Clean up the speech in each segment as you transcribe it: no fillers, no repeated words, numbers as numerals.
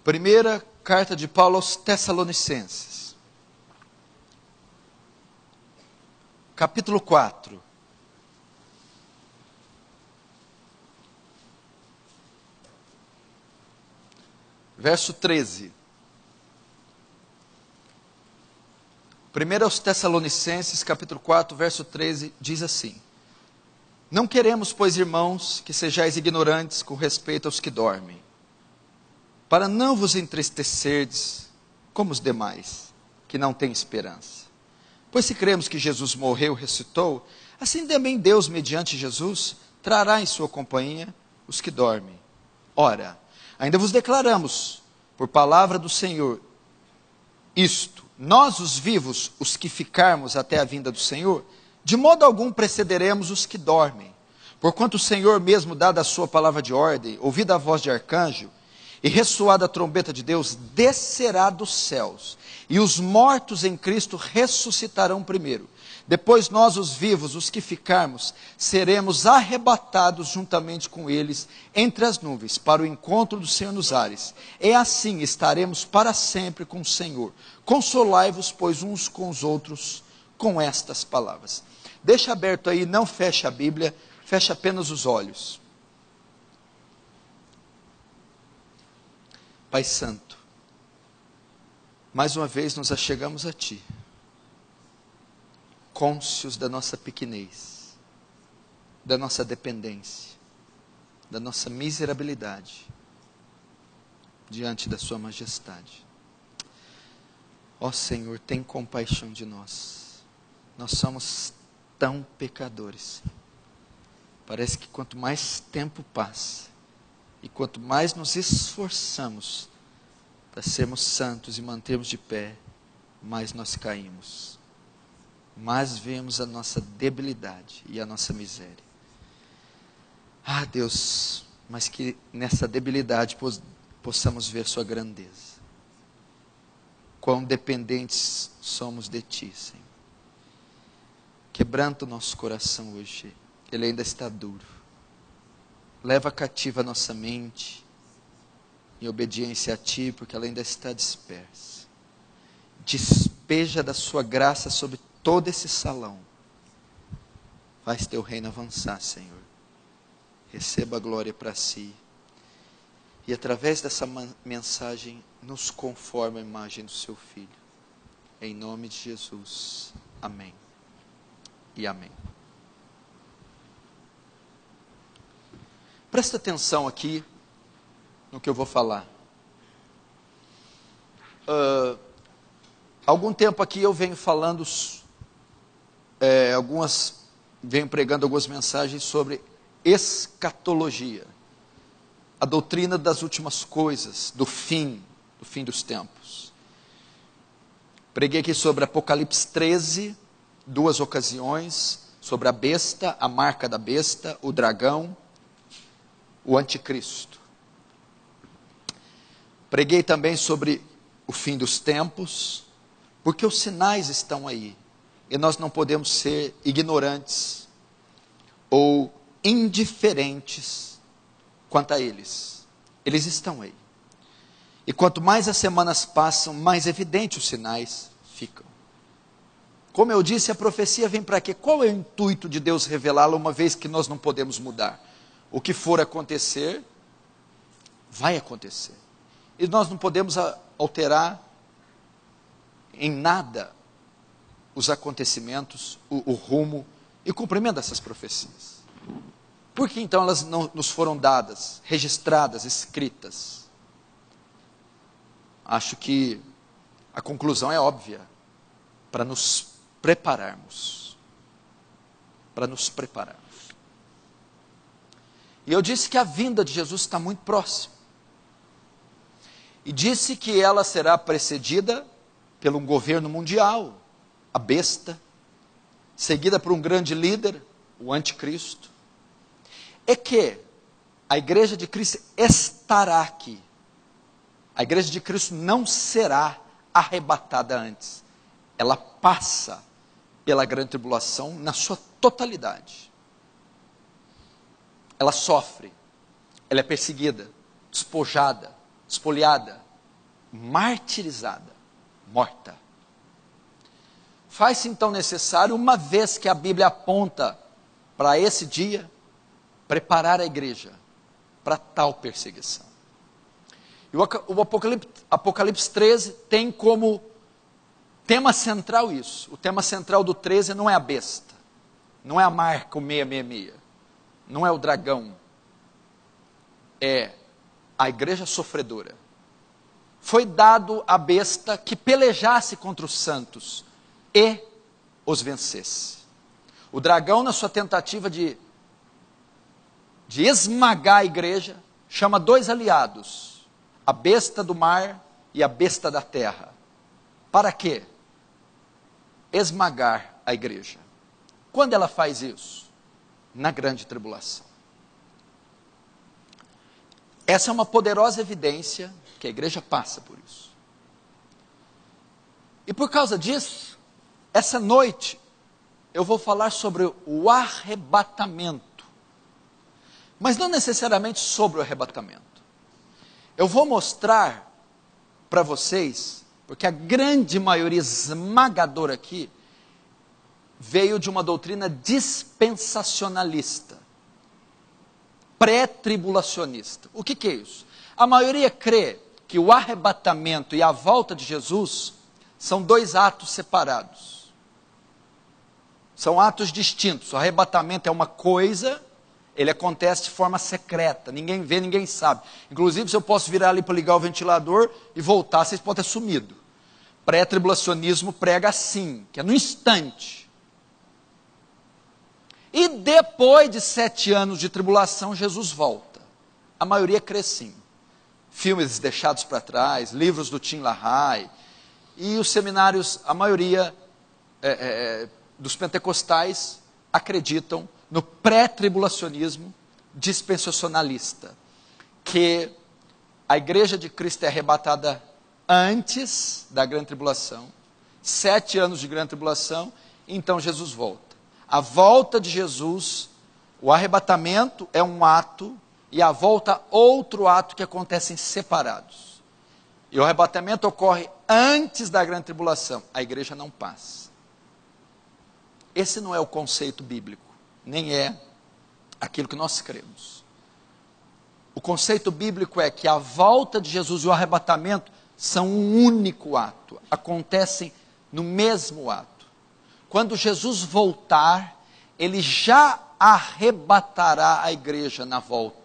Primeira carta de Paulo aos Tessalonicenses, capítulo 4. Verso 13. 1 aos Tessalonicenses, capítulo 4, verso 13, diz assim: Não queremos, pois, irmãos, que sejais ignorantes com respeito aos que dormem, para não vos entristecerdes como os demais, que não têm esperança. Pois se cremos que Jesus morreu e ressuscitou, assim também Deus, mediante Jesus, trará em sua companhia os que dormem. Ora, ainda vos declaramos, por palavra do Senhor, isto: nós, os vivos, os que ficarmos até a vinda do Senhor, de modo algum precederemos os que dormem. Porquanto o Senhor mesmo, dada a sua palavra de ordem, ouvida a voz de arcanjo, e ressoada a trombeta de Deus, descerá dos céus, e os mortos em Cristo ressuscitarão primeiro. Depois nós, os vivos, os que ficarmos, seremos arrebatados juntamente com eles entre as nuvens, para o encontro do Senhor nos ares. E assim estaremos para sempre com o Senhor. Consolai-vos, pois, uns com os outros, com estas palavras. Deixa aberto aí, não feche a Bíblia, feche apenas os olhos. Pai Santo, mais uma vez nos achegamos a Ti, cônscios da nossa pequenez, da nossa dependência, da nossa miserabilidade, diante da Sua majestade. Ó Senhor, tem compaixão de nós. Nós somos tão pecadores. Parece que quanto mais tempo passa, e quanto mais nos esforçamos para sermos santos e mantermos de pé, mais nós caímos. Mais vemos a nossa debilidade e a nossa miséria. Ah, Deus, mas que nessa debilidade possamos ver Sua grandeza. Quão dependentes somos de Ti, Senhor. Quebranta o nosso coração hoje, ele ainda está duro. Leva cativa a nossa mente, em obediência a Ti, porque ela ainda está dispersa. Despeja da Sua graça sobre todo esse salão. Faz Teu reino avançar, Senhor. Receba a glória para Si. E através dessa mensagem, nos conforma a imagem do Seu Filho. Em nome de Jesus. Amém. E amém. Presta atenção aqui no que eu vou falar. Algum tempo aqui eu venho falando, venho pregando algumas mensagens sobre escatologia, a doutrina das últimas coisas, do fim dos tempos. Preguei aqui sobre Apocalipse 13, 2 ocasiões, sobre a besta, a marca da besta, o dragão, o anticristo. Preguei também sobre o fim dos tempos, porque os sinais estão aí, e nós não podemos ser ignorantes ou indiferentes quanto a eles. Eles estão aí. E quanto mais as semanas passam, mais evidentes os sinais ficam. Como eu disse, a profecia vem para quê? Qual é o intuito de Deus revelá-la, uma vez que nós não podemos mudar? O que for acontecer, vai acontecer. E nós não podemos alterar em nada os acontecimentos, o rumo e o cumprimento dessas profecias. Por que então elas não nos foram dadas, registradas, escritas? Acho que a conclusão é óbvia. Para nos prepararmos. Para nos prepararmos. E eu disse que a vinda de Jesus está muito próxima. E disse que ela será precedida por um governo mundial, a besta, seguida por um grande líder, o anticristo. E que a igreja de Cristo estará aqui. A igreja de Cristo não será arrebatada antes. Ela passa pela grande tribulação na sua totalidade. Ela sofre, ela é perseguida, despojada, espoliada, martirizada, morta. Faz-se então necessário, uma vez que a Bíblia aponta para esse dia, preparar a igreja para tal perseguição. E o Apocalipse 13 tem como tema central isso. O tema central do 13 não é a besta, não é a marca, o 666, não é o dragão, é a igreja sofredora. Foi dado à besta que pelejasse contra os santos e os vencesse. O dragão, na sua tentativa de esmagar a igreja, chama dois aliados, a besta do mar e a besta da terra. Para quê? Esmagar a igreja. Quando ela faz isso? Na grande tribulação. Essa é uma poderosa evidência que a igreja passa por isso. E por causa disso, essa noite, eu vou falar sobre o arrebatamento. Mas não necessariamente sobre o arrebatamento. Eu vou mostrar para vocês, porque a grande maioria esmagadora aqui, veio de uma doutrina dispensacionalista, pré-tribulacionista. O que é isso? A maioria crê que o arrebatamento e a volta de Jesus são dois atos separados. São atos distintos. O arrebatamento é uma coisa, ele acontece de forma secreta, ninguém vê, ninguém sabe. Inclusive, se eu posso virar ali para ligar o ventilador e voltar, vocês podem ter sumido. Pré-tribulacionismo prega assim, que é no instante. E depois de 7 anos de tribulação, Jesus volta. A maioria crê sim. Filmes deixados para trás, livros do Tim LaHaye, e os seminários, a maioria dos pentecostais acreditam no pré-tribulacionismo dispensacionalista, que a igreja de Cristo é arrebatada antes da grande tribulação, 7 anos de grande tribulação, e então Jesus volta. A volta de Jesus, o arrebatamento é um ato, e a volta outro ato que acontecem separados. E o arrebatamento ocorre antes da grande tribulação, a igreja não passa. Esse não é o conceito bíblico, nem é aquilo que nós cremos. O conceito bíblico é que a volta de Jesus e o arrebatamento são um único ato, acontecem no mesmo ato. Quando Jesus voltar, ele já arrebatará a igreja na volta.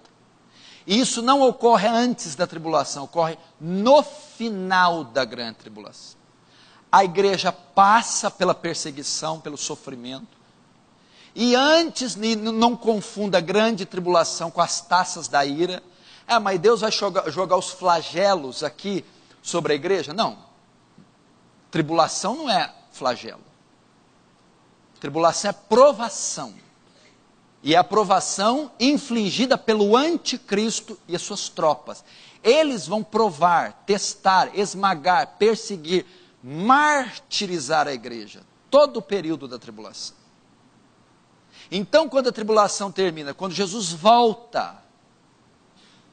E isso não ocorre antes da tribulação, ocorre no final da grande tribulação. A igreja passa pela perseguição, pelo sofrimento. E antes, não confunda a grande tribulação com as taças da ira. Mas Deus vai jogar os flagelos aqui sobre a igreja? Não. Tribulação não é flagelo. Tribulação é provação. E é a provação infligida pelo anticristo e as suas tropas. Eles vão provar, testar, esmagar, perseguir, martirizar a igreja. Todo o período da tribulação. Então, quando a tribulação termina, quando Jesus volta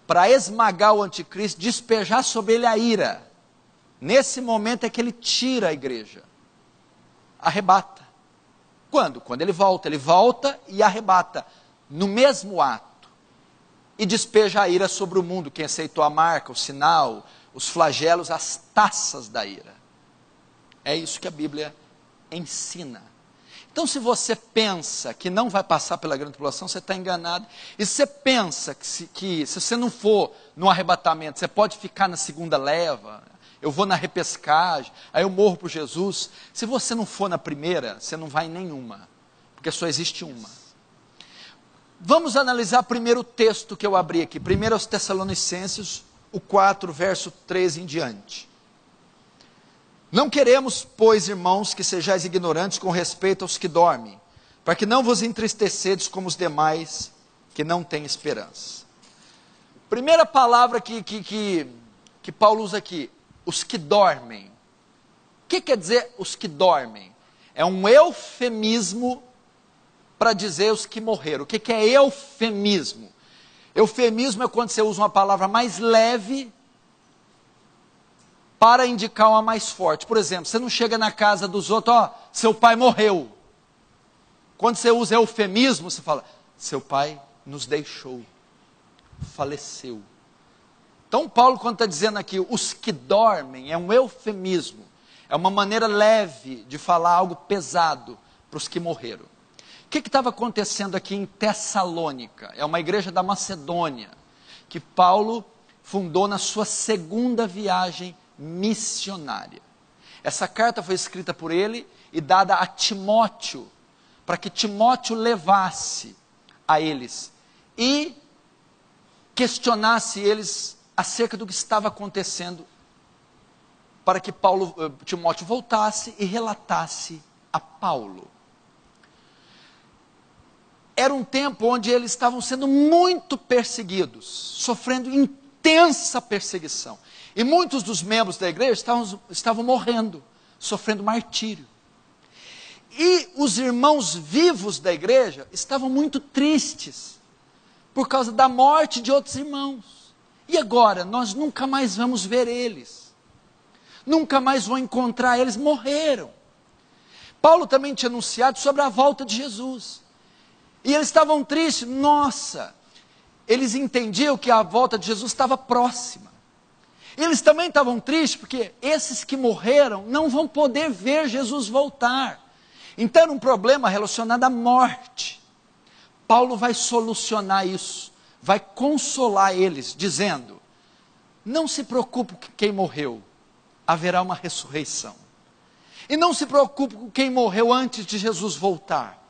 para esmagar o anticristo, despejar sobre ele a ira, nesse momento é que ele tira a igreja, arrebata. Quando? Quando ele volta e arrebata, no mesmo ato, e despeja a ira sobre o mundo, quem aceitou a marca, o sinal, os flagelos, as taças da ira. É isso que a Bíblia ensina. Então, se você pensa que não vai passar pela grande tribulação, você está enganado. E se você pensa que se você não for no arrebatamento, você pode ficar na segunda leva, eu vou na repescagem, aí eu morro por Jesus. Se você não for na primeira, você não vai em nenhuma, porque só existe uma. Vamos analisar primeiro o texto que eu abri aqui, 1 Tessalonicenses, o 4, verso 13 em diante. Não queremos, pois, irmãos, que sejais ignorantes com respeito aos que dormem, para que não vos entristecedes como os demais que não têm esperança. Primeira palavra que Paulo usa aqui, os que dormem. O que quer dizer os que dormem? É um eufemismo para dizer os que morreram. O que é eufemismo? Eufemismo é quando você usa uma palavra mais leve para indicar uma mais forte. Por exemplo, você não chega na casa dos outros, ó, seu pai morreu. Quando você usa eufemismo, você fala, seu pai nos deixou, faleceu. Então Paulo, quando está dizendo aqui, os que dormem, é um eufemismo, é uma maneira leve de falar algo pesado para os que morreram. O que estava acontecendo aqui em Tessalônica? É uma igreja da Macedônia, que Paulo fundou na sua segunda viagem missionária. Essa carta foi escrita por ele e dada a Timóteo, para que Timóteo levasse a eles e questionasse eles acerca do que estava acontecendo, para que Timóteo voltasse e relatasse a Paulo. Era um tempo onde eles estavam sendo muito perseguidos, sofrendo intensa perseguição. E muitos dos membros da igreja estavam morrendo, sofrendo martírio. E os irmãos vivos da igreja estavam muito tristes, por causa da morte de outros irmãos. E agora, nós nunca mais vamos ver eles. Nunca mais vão encontrar eles, morreram. Paulo também tinha anunciado sobre a volta de Jesus. E eles estavam tristes, nossa, eles entendiam que a volta de Jesus estava próxima. Eles também estavam tristes, porque esses que morreram não vão poder ver Jesus voltar. Então era um problema relacionado à morte. Paulo vai solucionar isso, vai consolar eles, dizendo, não se preocupe com quem morreu, haverá uma ressurreição. E não se preocupe com quem morreu antes de Jesus voltar.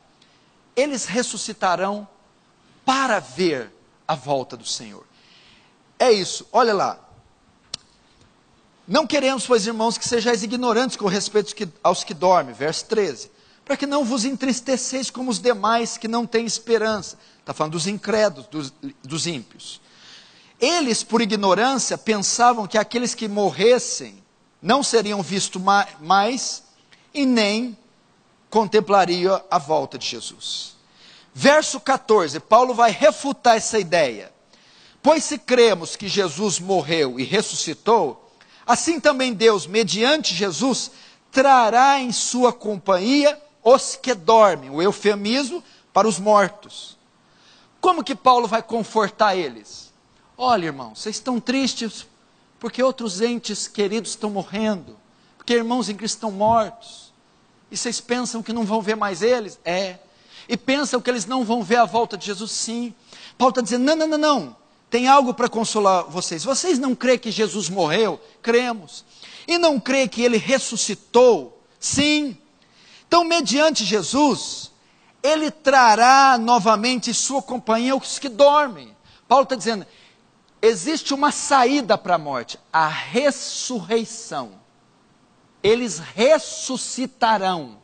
Eles ressuscitarão para ver a volta do Senhor. É isso, olha lá. Não queremos, pois, irmãos, que sejais ignorantes com respeito aos que dormem. Verso 13. Para que não vos entristeceis como os demais que não têm esperança. Está falando dos incrédulos, dos ímpios. Eles, por ignorância, pensavam que aqueles que morressem não seriam vistos mais e nem contemplariam a volta de Jesus. Verso 14, Paulo vai refutar essa ideia. Pois se cremos que Jesus morreu e ressuscitou, assim também Deus, mediante Jesus, trará em sua companhia os que dormem, o eufemismo para os mortos. Como que Paulo vai confortar eles? Olha, irmãos, vocês estão tristes porque outros entes queridos estão morrendo, porque irmãos em Cristo estão mortos, e vocês pensam que não vão ver mais eles? E pensam que eles não vão ver a volta de Jesus? Sim. Paulo está dizendo, não, tem algo para consolar vocês. Vocês não creem que Jesus morreu? Cremos. E não creem que ele ressuscitou? Sim. Então, mediante Jesus, ele trará novamente em sua companhia os que dormem. Paulo está dizendo, existe uma saída para a morte, a ressurreição. Eles ressuscitarão.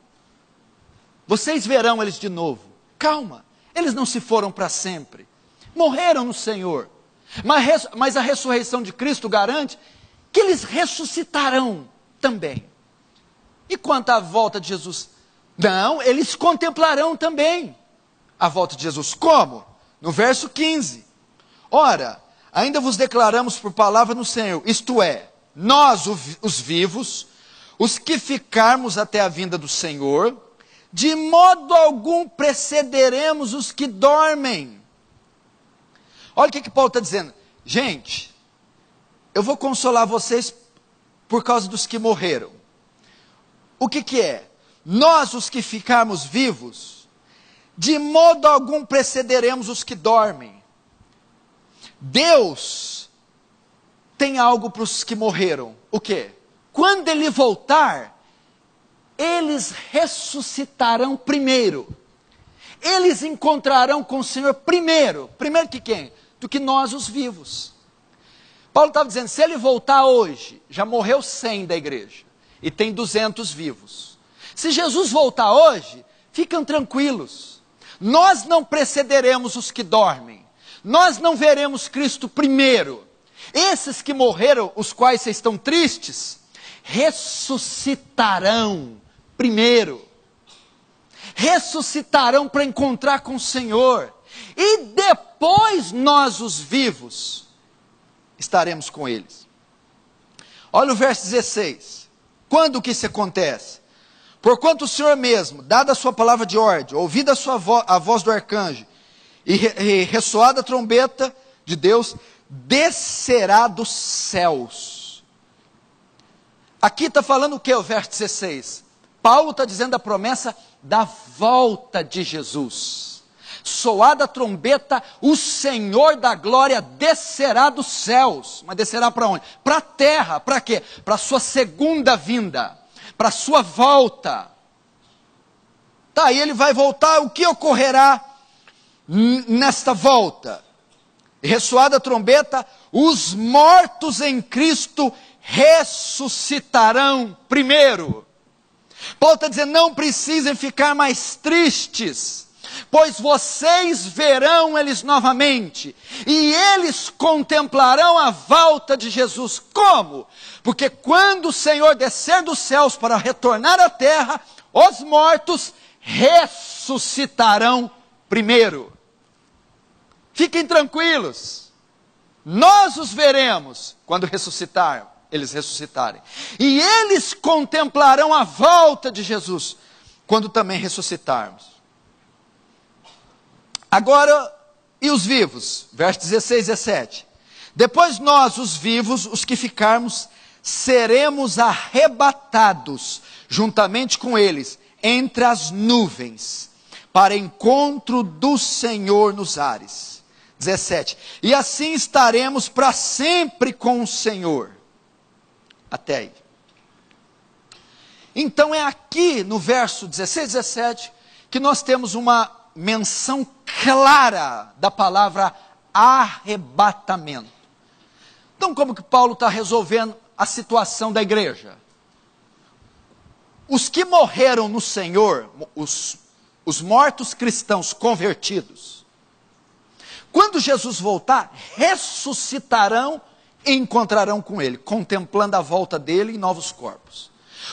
Vocês verão eles de novo. Calma, eles não se foram para sempre. Morreram no Senhor. Mas a ressurreição de Cristo garante que eles ressuscitarão também. E quanto à volta de Jesus? Não, eles contemplarão também a volta de Jesus. Como? No verso 15. Ora, ainda vos declaramos por palavra no Senhor, isto é, nós os vivos, os que ficarmos até a vinda do Senhor, de modo algum precederemos os que dormem. Olha o que Paulo está dizendo. Gente, eu vou consolar vocês por causa dos que morreram. O que é? Nós, os que ficarmos vivos, de modo algum precederemos os que dormem. Deus tem algo para os que morreram. O quê? Quando ele voltar, eles ressuscitarão primeiro. Eles encontrarão com o Senhor primeiro. Primeiro que quem? Do que nós, os vivos. Paulo estava dizendo, se ele voltar hoje, já morreu 100 da igreja, e tem 200 vivos. Se Jesus voltar hoje, ficam tranquilos. Nós não precederemos os que dormem. Nós não veremos Cristo primeiro. Esses que morreram, os quais vocês estão tristes, ressuscitarão primeiro. Ressuscitarão para encontrar com o Senhor. E depois nós, os vivos, estaremos com eles. Olha o verso 16. Quando que isso acontece? Porquanto o Senhor mesmo, dada a sua palavra de ordem, ouvida a voz do arcanjo, e ressoada a trombeta de Deus, descerá dos céus. Aqui está falando o que, o verso 16? Paulo está dizendo a promessa da volta de Jesus. Soada a trombeta, o Senhor da glória descerá dos céus. Mas descerá para onde? Para a terra. Para quê? Para a sua segunda vinda. Para a sua volta. Tá, aí ele vai voltar. O que ocorrerá nesta volta? Ressoada a trombeta, os mortos em Cristo ressuscitarão primeiro. Paulo está dizendo, não precisem ficar mais tristes, pois vocês verão eles novamente, e eles contemplarão a volta de Jesus. Como? Porque quando o Senhor descer dos céus para retornar à terra, os mortos ressuscitarão primeiro. Fiquem tranquilos, nós os veremos quando eles ressuscitarem. E eles contemplarão a volta de Jesus, quando também ressuscitarmos. Agora, e os vivos? Verso 16 e 17. Depois nós, os vivos, os que ficarmos, seremos arrebatados, juntamente com eles, entre as nuvens, para encontro do Senhor nos ares. 17. E assim estaremos para sempre com o Senhor. Até aí. Então é aqui no verso 16 e 17 que nós temos uma menção clara da palavra arrebatamento. Então como que Paulo está resolvendo a situação da igreja? Os que morreram no Senhor, os mortos cristãos convertidos, quando Jesus voltar, ressuscitarão e encontrarão com ele, contemplando a volta dele em novos corpos.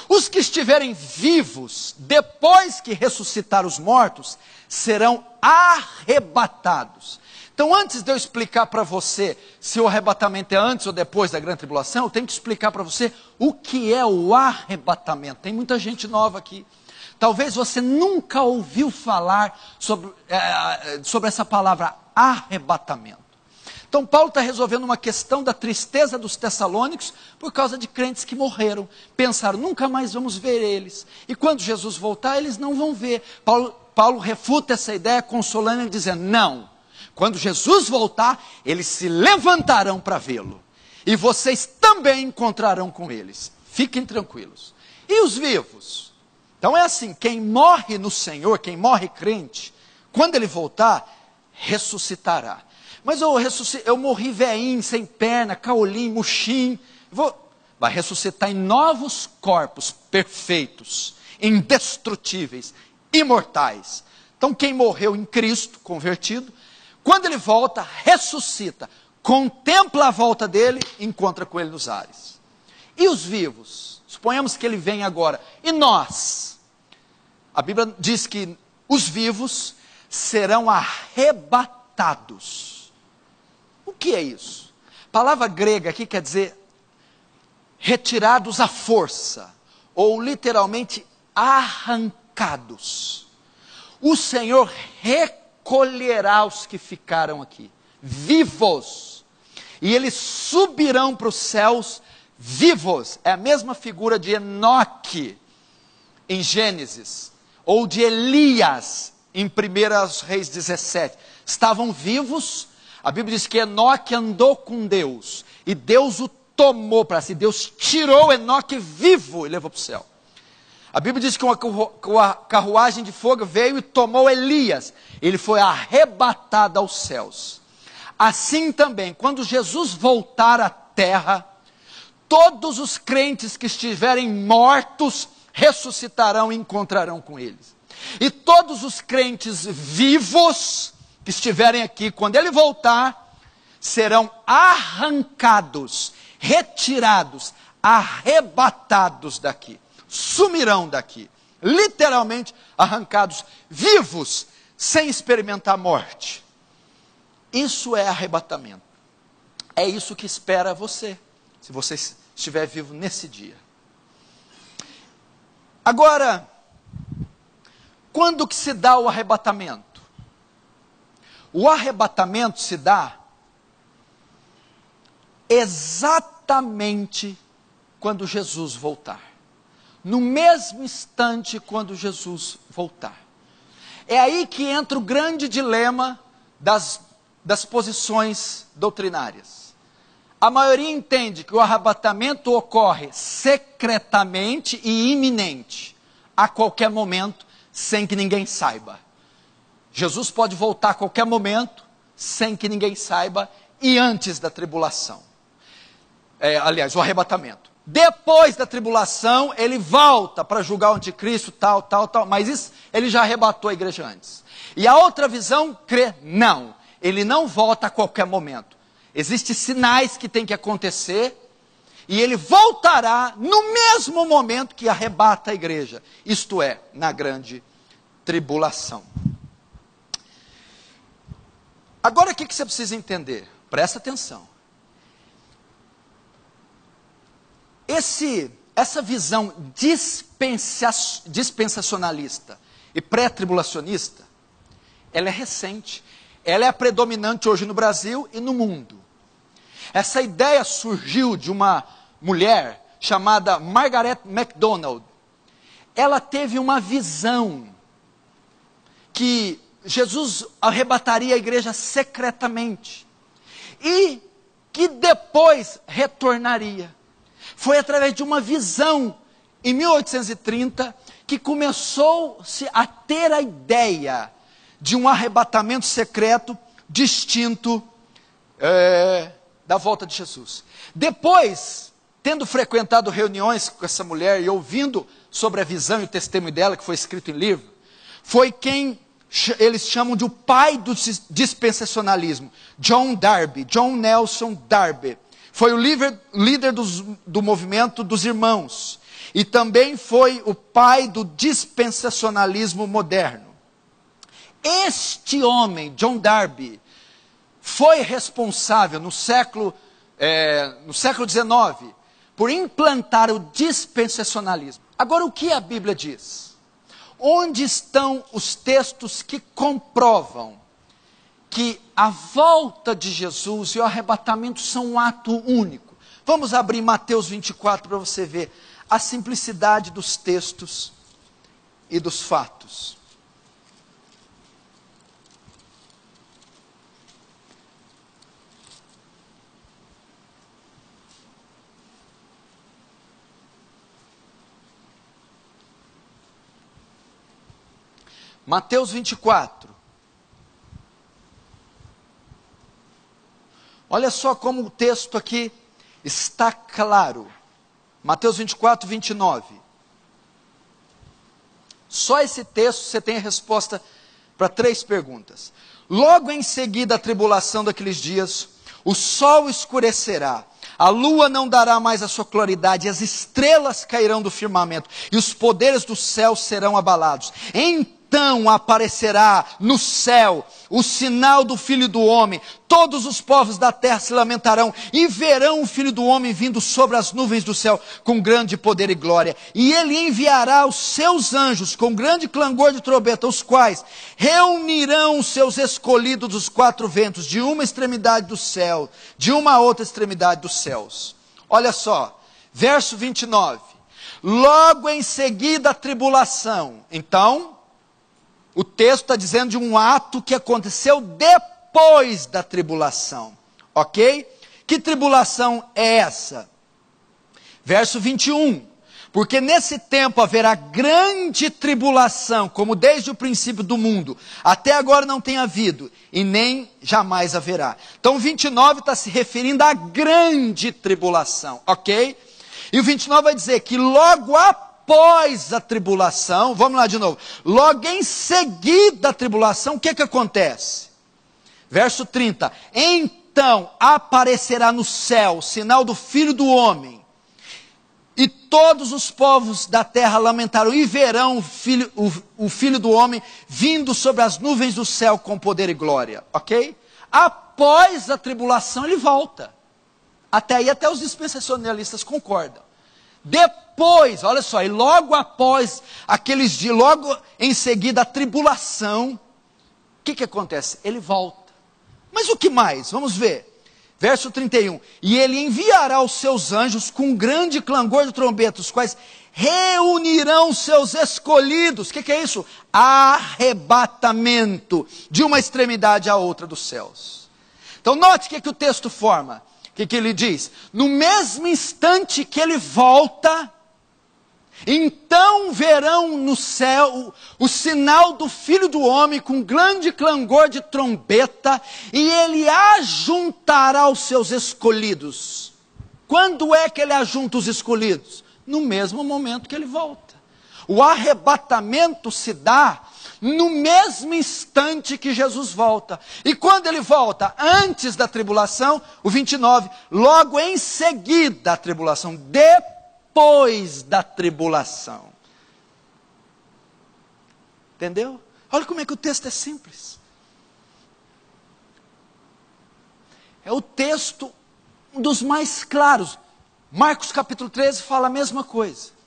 Os que estiverem vivos, depois que ressuscitar os mortos, serão arrebatados. Então, antes de eu explicar para você se o arrebatamento é antes ou depois da grande tribulação, eu tenho que explicar para você o que é o arrebatamento. Tem muita gente nova aqui. Talvez você nunca ouviu falar sobre essa palavra arrebatamento. Então Paulo está resolvendo uma questão da tristeza dos tessalônicos por causa de crentes que morreram. Pensaram, nunca mais vamos ver eles. E quando Jesus voltar, eles não vão ver. Paulo refuta essa ideia, consolando e dizendo, não. Quando Jesus voltar, eles se levantarão para vê-lo. E vocês também encontrarão com eles. Fiquem tranquilos. E os vivos? Então é assim, quem morre no Senhor, quem morre crente, quando ele voltar, ressuscitará. Mas eu morri velhinho, sem perna, caolinho, murchinho. Vai ressuscitar em novos corpos perfeitos, indestrutíveis, imortais. Então quem morreu em Cristo, convertido, quando ele volta, ressuscita, contempla a volta dele e encontra com ele nos ares. E os vivos? Suponhamos que ele vem agora. E nós? A Bíblia diz que os vivos serão arrebatados. O que é isso? A palavra grega aqui quer dizer retirados à força, ou literalmente arrancados. O Senhor recolherá os que ficaram aqui, vivos, e eles subirão para os céus vivos. É a mesma figura de Enoque em Gênesis, ou de Elias em 1 Reis 17. Estavam vivos. A Bíblia diz que Enoque andou com Deus, e Deus o tomou para si. Deus tirou Enoque vivo e levou para o céu. A Bíblia diz que uma carruagem de fogo veio e tomou Elias. Ele foi arrebatado aos céus. Assim também, quando Jesus voltar à terra, todos os crentes que estiverem mortos ressuscitarão e encontrarão com eles. E todos os crentes vivos que estiverem aqui, quando ele voltar, serão arrancados, retirados, arrebatados daqui. Sumirão daqui. Literalmente arrancados, vivos, sem experimentar morte. Isso é arrebatamento. É isso que espera você, se você estiver vivo nesse dia. Agora, quando que se dá o arrebatamento? O arrebatamento se dá exatamente quando Jesus voltar. No mesmo instante quando Jesus voltar. É aí que entra o grande dilema das posições doutrinárias. A maioria entende que o arrebatamento ocorre secretamente e iminente, a qualquer momento, sem que ninguém saiba. Jesus pode voltar a qualquer momento, sem que ninguém saiba, e antes da tribulação. Aliás, o arrebatamento. Depois da tribulação, ele volta para julgar o anticristo, tal, mas isso, ele já arrebatou a igreja antes. E a outra visão crê, não, ele não volta a qualquer momento. Existem sinais que tem que acontecer, e ele voltará no mesmo momento que arrebata a igreja, isto é, na grande tribulação. Agora o que você precisa entender? Presta atenção. Essa visão dispensacionalista e pré-tribulacionista, ela é recente, ela é a predominante hoje no Brasil e no mundo. Essa ideia surgiu de uma mulher chamada Margaret MacDonald. Ela teve uma visão que Jesus arrebataria a igreja secretamente e que depois retornaria. Foi através de uma visão, em 1830, que começou-se a ter a ideia de um arrebatamento secreto distinto da volta de Jesus. Depois, tendo frequentado reuniões com essa mulher e ouvindo sobre a visão e o testemunho dela, que foi escrito em livro, foi quem eles chamam de o pai do dispensacionalismo, John Nelson Darby. Foi o líder do movimento dos irmãos. E também foi o pai do dispensacionalismo moderno. Este homem, John Darby, foi responsável no século XIX por implantar o dispensacionalismo. Agora, o que a Bíblia diz? Onde estão os textos que comprovam que a volta de Jesus e o arrebatamento são um ato único? Vamos abrir Mateus 24 para você ver a simplicidade dos textos e dos fatos. Mateus 24. Olha só como o texto aqui está claro. Mateus 24, 29. Só esse texto você tem a resposta para 3 perguntas. Logo em seguida a tribulação daqueles dias, o sol escurecerá, a lua não dará mais a sua claridade, as estrelas cairão do firmamento, e os poderes do céu serão abalados. Então aparecerá no céu o sinal do Filho do Homem. Todos os povos da terra se lamentarão e verão o Filho do Homem vindo sobre as nuvens do céu com grande poder e glória. E ele enviará os seus anjos com grande clangor de trombeta, os quais reunirão os seus escolhidos dos 4 ventos, de uma extremidade do céu, de uma outra extremidade dos céus. Olha só, verso 29. Logo em seguida a tribulação. Então, o texto está dizendo de um ato que aconteceu depois da tribulação, ok? Que tribulação é essa? Verso 21, porque nesse tempo haverá grande tribulação, como desde o princípio do mundo, até agora não tem havido, e nem jamais haverá. Então 29 está se referindo à grande tribulação, ok? E o 29 vai dizer que logo após a tribulação, vamos lá de novo, logo em seguida a tribulação, o que acontece? Verso 30, então aparecerá no céu o sinal do Filho do Homem, e todos os povos da terra lamentarão e verão o Filho do Homem vindo sobre as nuvens do céu com poder e glória, ok? Após a tribulação ele volta. Até aí, até os dispensacionalistas concordam. Depois, olha só, e logo após aqueles dias, logo em seguida a tribulação, o que acontece? Ele volta. Mas o que mais? Vamos ver. Verso 31. E ele enviará os seus anjos com grande clangor de trombeta, os quais reunirão seus escolhidos. O que é isso? Arrebatamento de uma extremidade à outra dos céus. Então note o que o texto forma. O que ele diz? No mesmo instante que ele volta, então verão no céu o sinal do Filho do Homem com grande clangor de trombeta, e ele ajuntará os seus escolhidos. Quando é que ele ajunta os escolhidos? No mesmo momento que ele volta. O arrebatamento se dá no mesmo instante que Jesus volta. E quando ele volta? Antes da tribulação, o 29, logo em seguida a tribulação, depois da tribulação. Entendeu? Olha como é que o texto é simples. É o texto um dos mais claros. Marcos capítulo 13 fala a mesma coisa.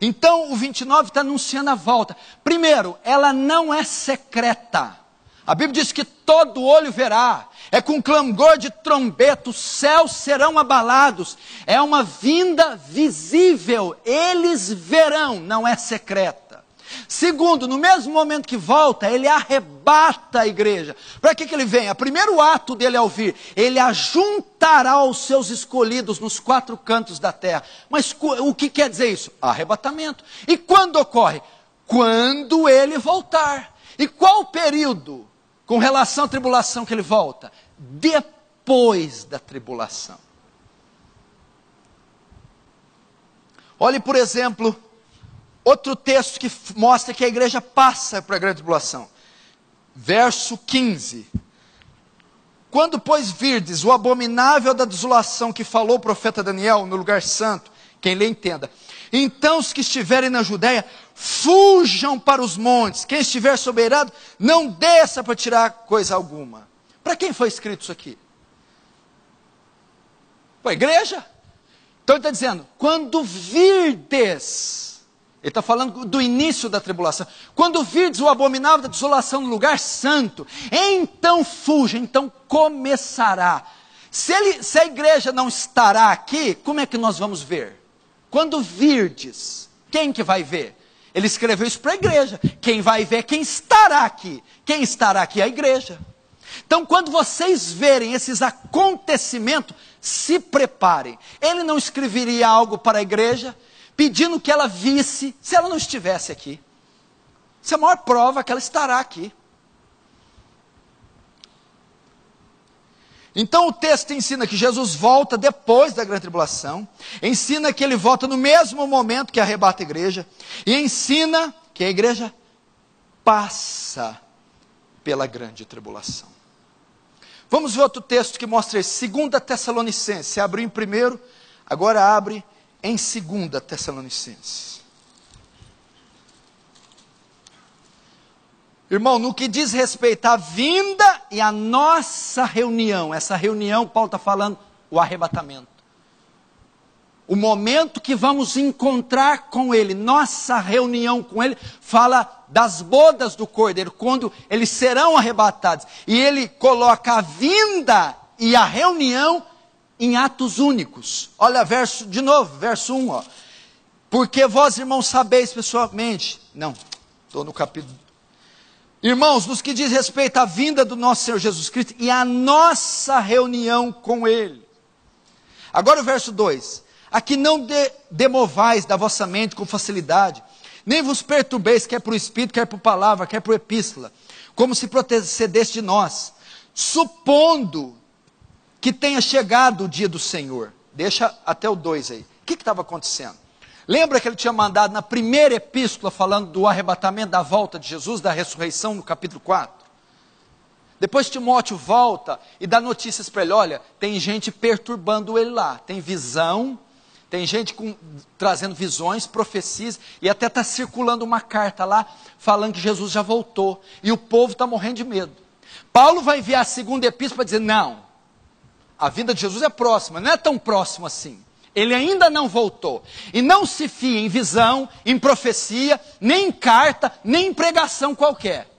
Então o 29 está anunciando a volta. Primeiro, ela não é secreta. A Bíblia diz que todo olho verá. É com clangor de trombeta, os céus serão abalados. É uma vinda visível. Eles verão, não é secreta. Segundo, no mesmo momento que volta, ele arrebata a igreja. Para que ele vem? O primeiro ato dele ao vir, ele ajuntará os seus escolhidos nos quatro cantos da terra. Mas o que quer dizer isso? Arrebatamento. E quando ocorre? Quando ele voltar. E qual o período com relação à tribulação que ele volta? Depois da tribulação. Olhe, por exemplo, outro texto que mostra que a igreja passa para a grande tribulação. Verso 15. Quando, pois, virdes o abominável da desolação que falou o profeta Daniel no lugar santo, quem lê entenda. Então os que estiverem na Judéia, fujam para os montes. Quem estiver soberano, não desça para tirar coisa alguma. Para quem foi escrito isso aqui? Para a igreja? Então ele está dizendo, quando virdes, ele está falando do início da tribulação, quando virdes o abominável da desolação no lugar santo, então fuja, então começará. Se a igreja não estará aqui, como é que nós vamos ver? Quando virdes, quem que vai ver? Ele escreveu isso para a igreja. Quem vai ver é quem estará aqui. Quem estará aqui é a igreja. Então, quando vocês verem esses acontecimentos, se preparem. Ele não escreveria algo para a igreja, pedindo que ela visse, se ela não estivesse aqui. Isso é a maior prova que ela estará aqui. Então o texto ensina que Jesus volta depois da grande tribulação, ensina que ele volta no mesmo momento que arrebata a igreja, e ensina que a igreja passa pela grande tribulação. Vamos ver outro texto que mostra isso, 2 Tessalonicenses. Você abriu em primeiro, agora abre em 2 Tessalonicenses. Irmão, no que diz respeito à vinda e à nossa reunião, essa reunião, Paulo está falando, o arrebatamento. O momento que vamos encontrar com Ele, nossa reunião com Ele, fala das bodas do Cordeiro, quando eles serão arrebatados. E ele coloca a vinda e a reunião em atos únicos. Olha, de novo, verso 1. Ó. Porque vós, irmãos, sabeis pessoalmente. Não, estou no capítulo. Irmãos, nos que diz respeito à vinda do nosso Senhor Jesus Cristo e à nossa reunião com Ele. Agora o verso 2. Aqui não demovais da vossa mente com facilidade, nem vos perturbeis, quer por Espírito, quer por palavra, quer por epístola, como se procedesse de nós, supondo que tenha chegado o dia do Senhor. Deixa até o 2 aí. O que estava acontecendo? Lembra que ele tinha mandado na primeira epístola, falando do arrebatamento, da volta de Jesus, da ressurreição, no capítulo 4? Depois Timóteo volta e dá notícias para ele, olha, tem gente perturbando ele lá, tem visão, tem gente trazendo visões, profecias, e até está circulando uma carta lá, falando que Jesus já voltou, e o povo está morrendo de medo. Paulo vai enviar a segunda epístola para dizer, não, A vinda de Jesus é próxima, não é tão próximo assim. Ele ainda não voltou. E não se fie em visão, em profecia, nem em carta, nem em pregação qualquer.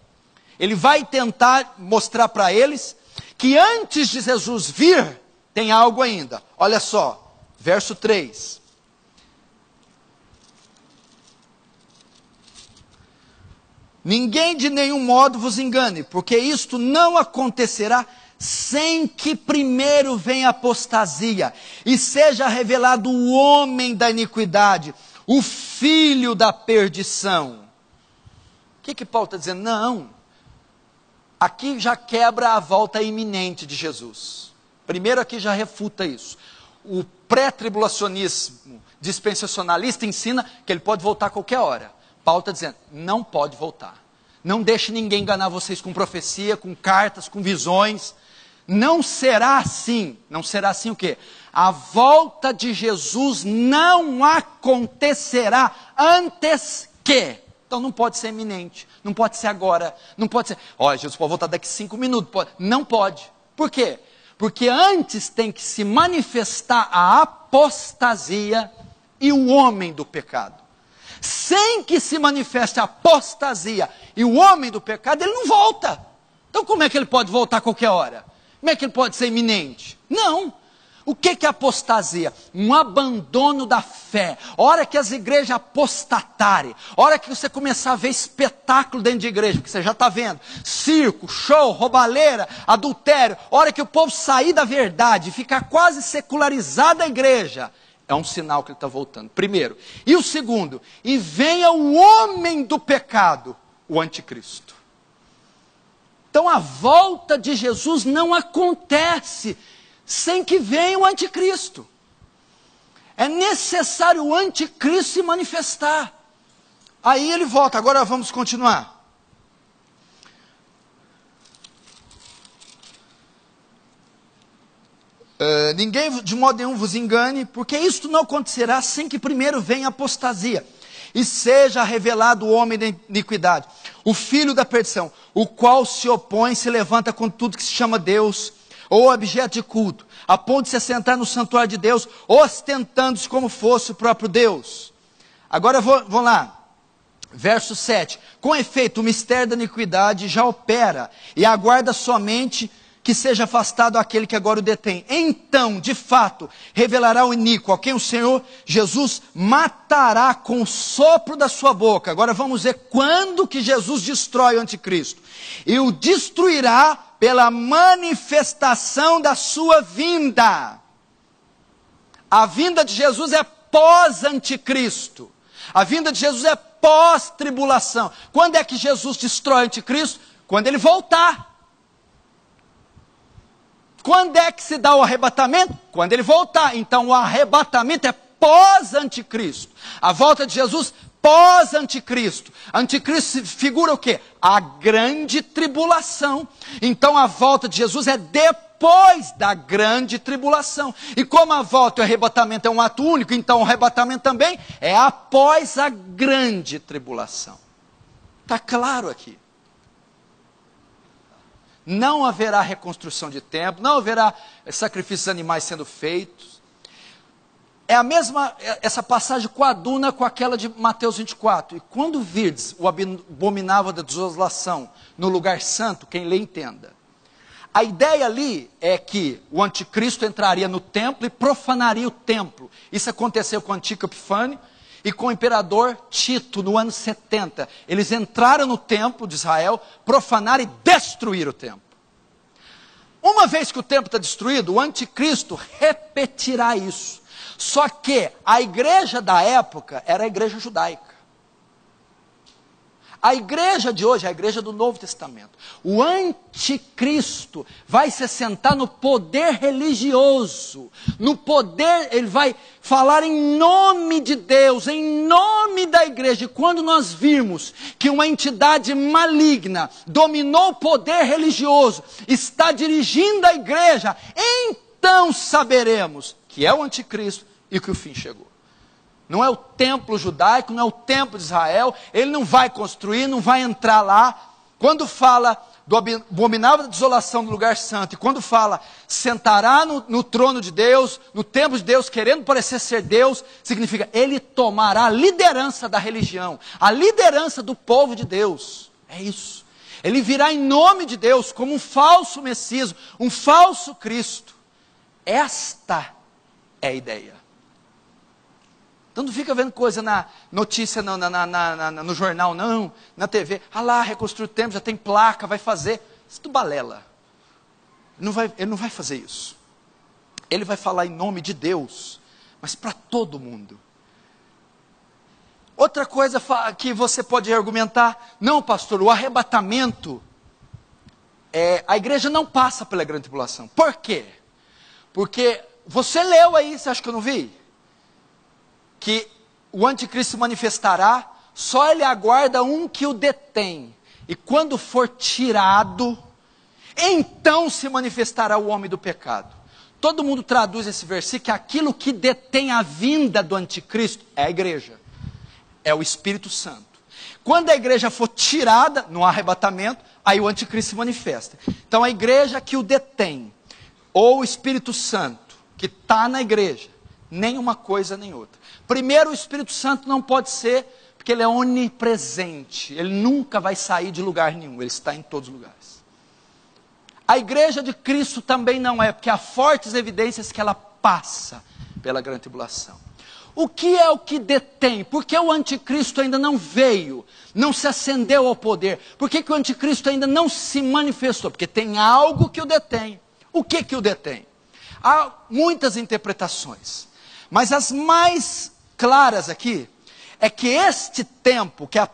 Ele vai tentar mostrar para eles que antes de Jesus vir, tem algo ainda. Olha só, verso 3. Ninguém de nenhum modo vos engane, porque isto não acontecerá sem que primeiro venha a apostasia, e seja revelado o homem da iniquidade, o filho da perdição. O que Paulo está dizendo? Não, aqui já quebra a volta iminente de Jesus. Primeiro aqui já refuta isso. O pré-tribulacionismo dispensacionalista ensina que ele pode voltar a qualquer hora. Paulo está dizendo, não pode voltar. Não deixe ninguém enganar vocês com profecia, com cartas, com visões. Não será assim. Não será assim o quê? A volta de Jesus não acontecerá antes que. Então não pode ser iminente. Não pode ser agora. Não pode ser. Olha, Jesus pode voltar daqui 5 minutos. Não pode. Por quê? Porque antes tem que se manifestar a apostasia e o homem do pecado. Sem que se manifeste a apostasia e o homem do pecado, ele não volta. Então como é que ele pode voltar a qualquer hora? Como é que ele pode ser iminente? Não. O que é apostasia? Um abandono da fé. A hora que as igrejas apostatarem, a hora que você começar a ver espetáculo dentro de igreja, porque você já está vendo, circo, show, roubalheira, adultério, a hora que o povo sair da verdade, ficar quase secularizada a igreja, é um sinal que ele está voltando. Primeiro. E o segundo, e venha o homem do pecado, o anticristo. Então a volta de Jesus não acontece sem que venha o anticristo. É necessário o anticristo se manifestar. Aí ele volta. Agora vamos continuar. Ninguém de modo nenhum vos engane, porque isto não acontecerá sem que primeiro venha a apostasia, e seja revelado o homem da iniquidade, o filho da perdição, o qual se opõe, se levanta com tudo que se chama Deus, ou objeto de culto, a ponto de se assentar no santuário de Deus, ostentando-se como fosse o próprio Deus. Agora vamos lá, verso 7, com efeito o mistério da iniquidade já opera, e aguarda somente que seja afastado aquele que agora o detém. Então, de fato, revelará o iníquo, a quem o Senhor Jesus matará com o sopro da sua boca. Agora vamos ver quando que Jesus destrói o anticristo. E o destruirá pela manifestação da sua vinda. A vinda de Jesus é pós-anticristo. A vinda de Jesus é pós-tribulação. Quando é que Jesus destrói o anticristo? Quando ele voltar. Quando é que se dá o arrebatamento? Quando ele voltar. Então o arrebatamento é pós-anticristo. A volta de Jesus, pós-anticristo. Anticristo figura o quê? A grande tribulação. Então a volta de Jesus é depois da grande tribulação. E como a volta e o arrebatamento é um ato único, então o arrebatamento também é após a grande tribulação. Está claro aqui. Não haverá reconstrução de templo, não haverá sacrifícios animais sendo feitos. É a mesma, essa passagem coaduna com aquela de Mateus 24. E quando virdes o abominável da desolação no lugar santo, quem lê entenda. A ideia ali é que o anticristo entraria no templo e profanaria o templo. Isso aconteceu com o Antíoco Epifânio e com o imperador Tito no ano 70. Eles entraram no templo de Israel, profanaram e destruíram o templo. Uma vez que o templo está destruído, o anticristo repetirá isso. Só que a igreja da época era a igreja judaica. A igreja de hoje é a igreja do Novo Testamento. O anticristo vai se assentar no poder religioso. No poder, ele vai falar em nome de Deus, em nome da igreja. E quando nós virmos que uma entidade maligna dominou o poder religioso, está dirigindo a igreja, então saberemos que é o anticristo e que o fim chegou. Não é o templo judaico, não é o templo de Israel, ele não vai construir, não vai entrar lá. Quando fala do abominável desolação do lugar santo, e quando fala, sentará no trono de Deus, no templo de Deus, querendo parecer ser Deus, significa, ele tomará a liderança da religião, a liderança do povo de Deus. É isso. Ele virá em nome de Deus, como um falso Messias, um falso Cristo. Esta é a ideia. Então não fica vendo coisa na notícia, no jornal, não, na TV. Ah lá, reconstruir o templo, já tem placa, vai fazer. Isso tudo balela. Ele não vai fazer isso. Ele vai falar em nome de Deus, mas para todo mundo. Outra coisa que você pode argumentar, não pastor, o arrebatamento, a igreja não passa pela grande tribulação. Por quê? Porque você leu aí, você acha que eu não vi? Que o anticristo se manifestará, só ele aguarda um que o detém. E quando for tirado, então se manifestará o homem do pecado. Todo mundo traduz esse versículo que aquilo que detém a vinda do anticristo é a igreja. É o Espírito Santo. Quando a igreja for tirada, no arrebatamento, aí o anticristo se manifesta. Então a igreja que o detém, ou o Espírito Santo, que está na igreja, nem uma coisa nem outra. Primeiro, o Espírito Santo não pode ser, porque ele é onipresente. Ele nunca vai sair de lugar nenhum, ele está em todos os lugares. A igreja de Cristo também não é, porque há fortes evidências que ela passa pela grande tribulação. O que é o que detém? Por que o anticristo ainda não veio? Não se acendeu ao poder? Por que o anticristo ainda não se manifestou? Porque tem algo que o detém. O que o detém? Há muitas interpretações. Mas as mais claras aqui, é que este tempo, que é a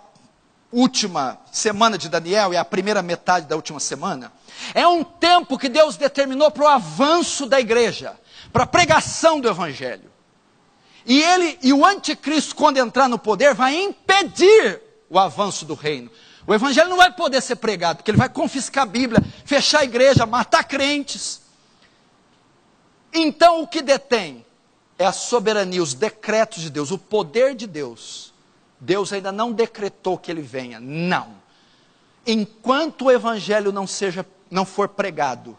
última semana de Daniel, e a primeira metade da última semana, é um tempo que Deus determinou para o avanço da igreja, para a pregação do evangelho. E o anticristo, quando entrar no poder, vai impedir o avanço do reino. O evangelho não vai poder ser pregado, porque ele vai confiscar a Bíblia, fechar a igreja, matar crentes. Então o que detém é a soberania, os decretos de Deus, o poder de Deus. Deus ainda não decretou que ele venha, não. Enquanto o evangelho não for pregado,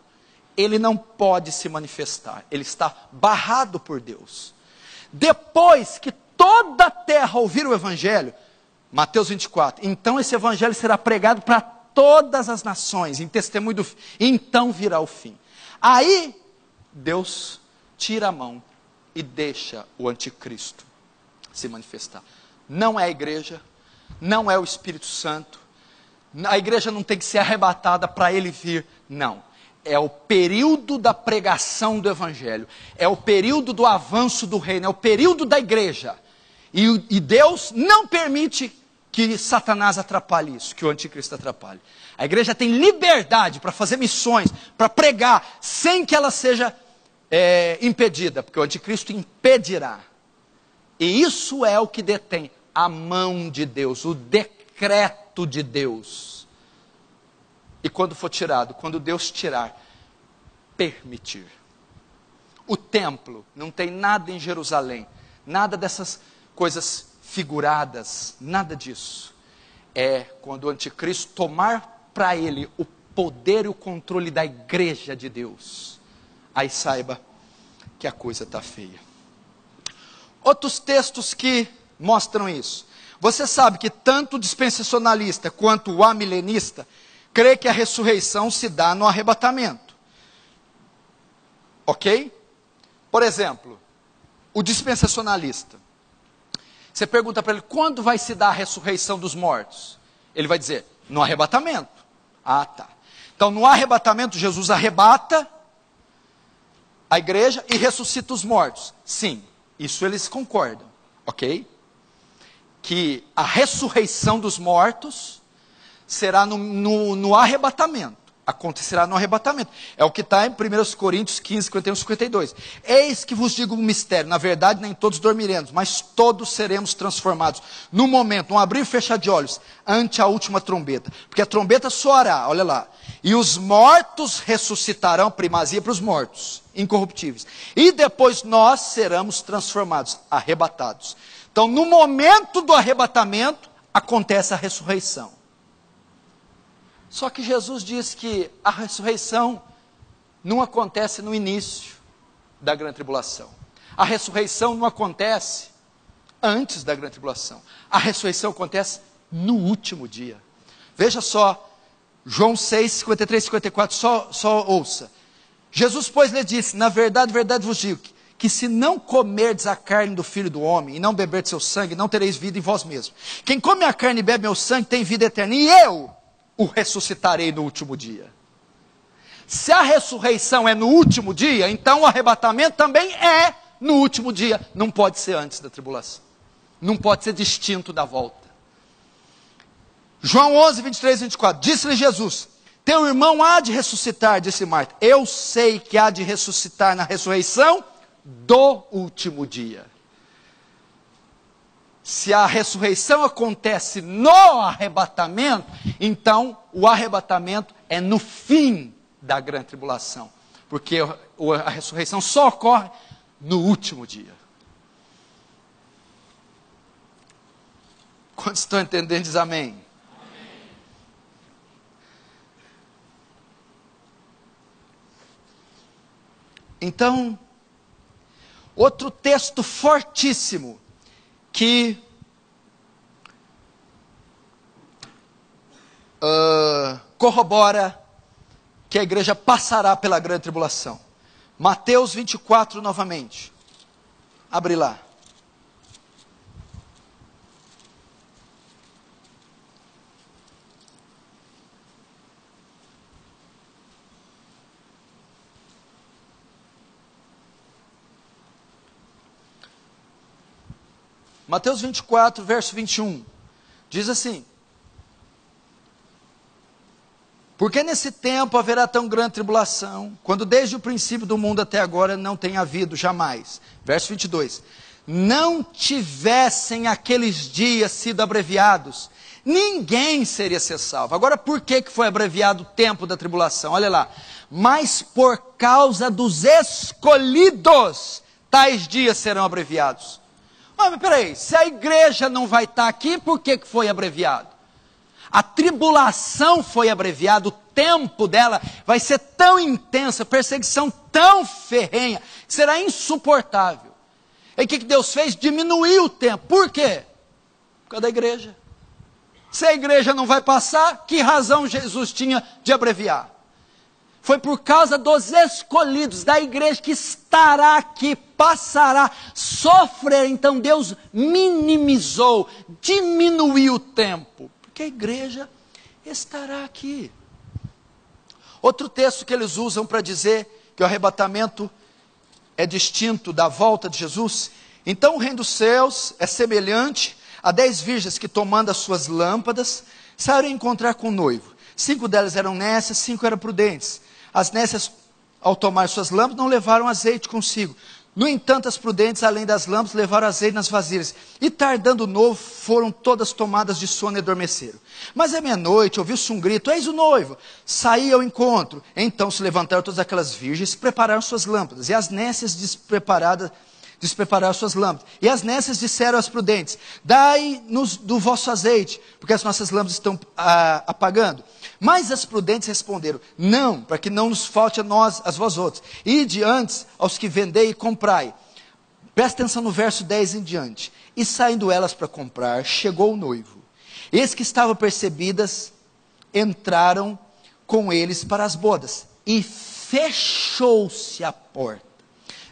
ele não pode se manifestar, ele está barrado por Deus. Depois que toda a terra ouvir o evangelho, Mateus 24, então esse evangelho será pregado para todas as nações, em testemunho do fim, então virá o fim. Aí, Deus tira a mão e deixa o anticristo se manifestar. Não é a igreja, não é o Espírito Santo, a igreja não tem que ser arrebatada para ele vir, não. É o período da pregação do evangelho, é o período do avanço do reino, é o período da igreja. E Deus não permite que Satanás atrapalhe isso, que o anticristo atrapalhe. A igreja tem liberdade para fazer missões, para pregar, sem que ela seja impedida, porque o anticristo impedirá. E isso é o que detém a mão de Deus, o decreto de Deus. E quando for tirado, quando Deus tirar, permitir. O templo, não tem nada em Jerusalém, nada dessas coisas figuradas, nada disso. É quando o anticristo tomar para ele o poder e o controle da igreja de Deus. Aí saiba que a coisa está feia. Outros textos que mostram isso. Você sabe que tanto o dispensacionalista quanto o amilenista crê que a ressurreição se dá no arrebatamento. Ok? Por exemplo, o dispensacionalista. Você pergunta para ele, quando vai se dar a ressurreição dos mortos? Ele vai dizer, no arrebatamento. Ah, tá. Então, no arrebatamento, Jesus arrebata a igreja e ressuscita os mortos. Sim, isso eles concordam, ok? Que a ressurreição dos mortos será no arrebatamento. Acontecerá no arrebatamento. É o que está em 1 Coríntios 15, 51, 52. Eis que vos digo um mistério. Na verdade, nem todos dormiremos, mas todos seremos transformados. No momento, um abrir e fechar de olhos, ante a última trombeta. Porque a trombeta soará, olha lá. E os mortos ressuscitarão, primazia para os mortos, incorruptíveis. E depois nós seremos transformados, arrebatados. Então, no momento do arrebatamento, acontece a ressurreição. Só que Jesus diz que a ressurreição não acontece no início da grande tribulação. A ressurreição não acontece antes da grande tribulação. A ressurreição acontece no último dia. Veja só, João 6, 53, 54, só ouça. Jesus, pois, lhe disse: na verdade, verdade vos digo, que se não comerdes a carne do Filho do Homem, e não beberdes seu sangue, não tereis vida em vós mesmos. Quem come a carne e bebe meu sangue, tem vida eterna, e eu o ressuscitarei no último dia. Se a ressurreição é no último dia, então o arrebatamento também é no último dia. Não pode ser antes da tribulação. Não pode ser distinto da volta. João 11, 23 e 24. Disse-lhe Jesus: teu irmão há de ressuscitar, disse Marta. Eu sei que há de ressuscitar na ressurreição do último dia. Se a ressurreição acontece no arrebatamento, então o arrebatamento é no fim da grande tribulação. Porque a ressurreição só ocorre no último dia. Quantos estão entendendo, diz amém. Então, outro texto fortíssimo que corrobora que a igreja passará pela grande tribulação. Mateus 24 novamente. Abre lá. Mateus 24, verso 21, diz assim: porque nesse tempo haverá tão grande tribulação, quando desde o princípio do mundo até agora não tem havido jamais. Verso 22, não tivessem aqueles dias sido abreviados, ninguém seria ser salvo. Agora, por que foi abreviado o tempo da tribulação? Olha lá, mas por causa dos escolhidos, tais dias serão abreviados. Mas peraí, se a igreja não vai estar aqui, por que foi abreviado? A tribulação foi abreviada, o tempo dela vai ser tão intensa, perseguição tão ferrenha, que será insuportável. E o que Deus fez? Diminuiu o tempo. Por quê? Por causa da igreja. Se a igreja não vai passar, que razão Jesus tinha de abreviar? Foi por causa dos escolhidos da igreja que estará aqui, passará, sofrer. Então Deus minimizou, diminuiu o tempo, porque a igreja estará aqui. Outro texto que eles usam para dizer que o arrebatamento é distinto da volta de Jesus. Então o reino dos céus é semelhante a 10 virgens que, tomando as suas lâmpadas, saíram encontrar com o noivo. 5 delas eram nécias, 5 eram prudentes. As nécias, ao tomar suas lâmpadas, não levaram azeite consigo. No entanto, as prudentes, além das lâmpadas, levaram azeite nas vasilhas. E tardando o noivo, foram todas tomadas de sono e adormeceram. Mas à meia-noite, ouviu-se um grito: eis o noivo! Saí ao encontro. Então se levantaram todas aquelas virgens e prepararam suas lâmpadas. E as nécias desprepararam suas lâmpadas. E as nécias disseram às prudentes: dai-nos do vosso azeite, porque as nossas lâmpadas estão apagando. Mas as prudentes responderam: não, para que não nos falte a nós, a vós outros. Ide antes aos que vendei e comprai. Presta atenção no verso 10 em diante. E saindo elas para comprar, chegou o noivo. Eis que estavam percebidas, entraram com eles para as bodas. E fechou-se a porta.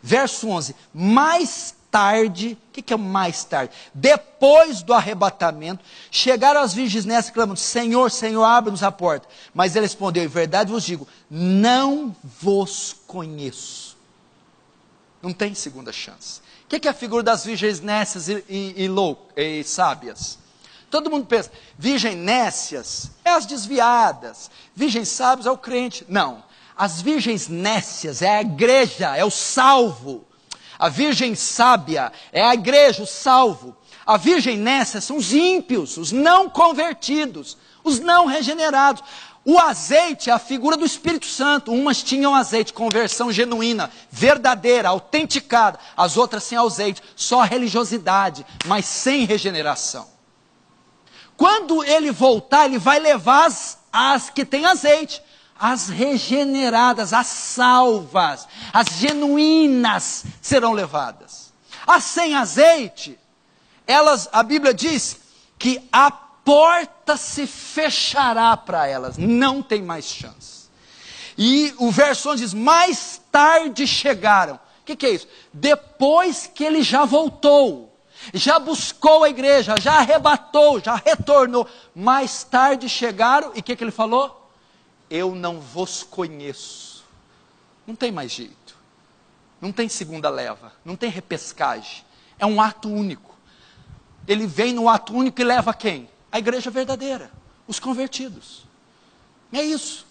Verso 11, mais tarde, o que é mais tarde? Depois do arrebatamento, chegaram as virgens nessa clamando: Senhor, Senhor, abre-nos a porta. Mas ele respondeu: em verdade vos digo, não vos conheço. Não tem segunda chance. O que é a figura das virgens nécias e sábias? Todo mundo pensa, virgens nécias é as desviadas, virgens sábias é o crente. Não. As virgens nécias é a igreja, é o salvo. A virgem sábia é a igreja, o salvo. A virgem nécia são os ímpios, os não convertidos, os não regenerados. O azeite é a figura do Espírito Santo. Umas tinham azeite, conversão genuína, verdadeira, autenticada. As outras sem azeite, só religiosidade, mas sem regeneração. Quando ele voltar, ele vai levar as que têm azeite, as regeneradas, as salvas, as genuínas serão levadas. As sem azeite, elas, a Bíblia diz que a porta se fechará para elas, não tem mais chance. E o verso 11 diz, mais tarde chegaram. O que é isso? Depois que ele já voltou, já buscou a igreja, já arrebatou, já retornou, mais tarde chegaram, e o que ele falou? Eu não vos conheço. Não tem mais jeito, não tem segunda leva, não tem repescagem, é um ato único. Ele vem no ato único e leva quem? A igreja verdadeira, os convertidos. É isso.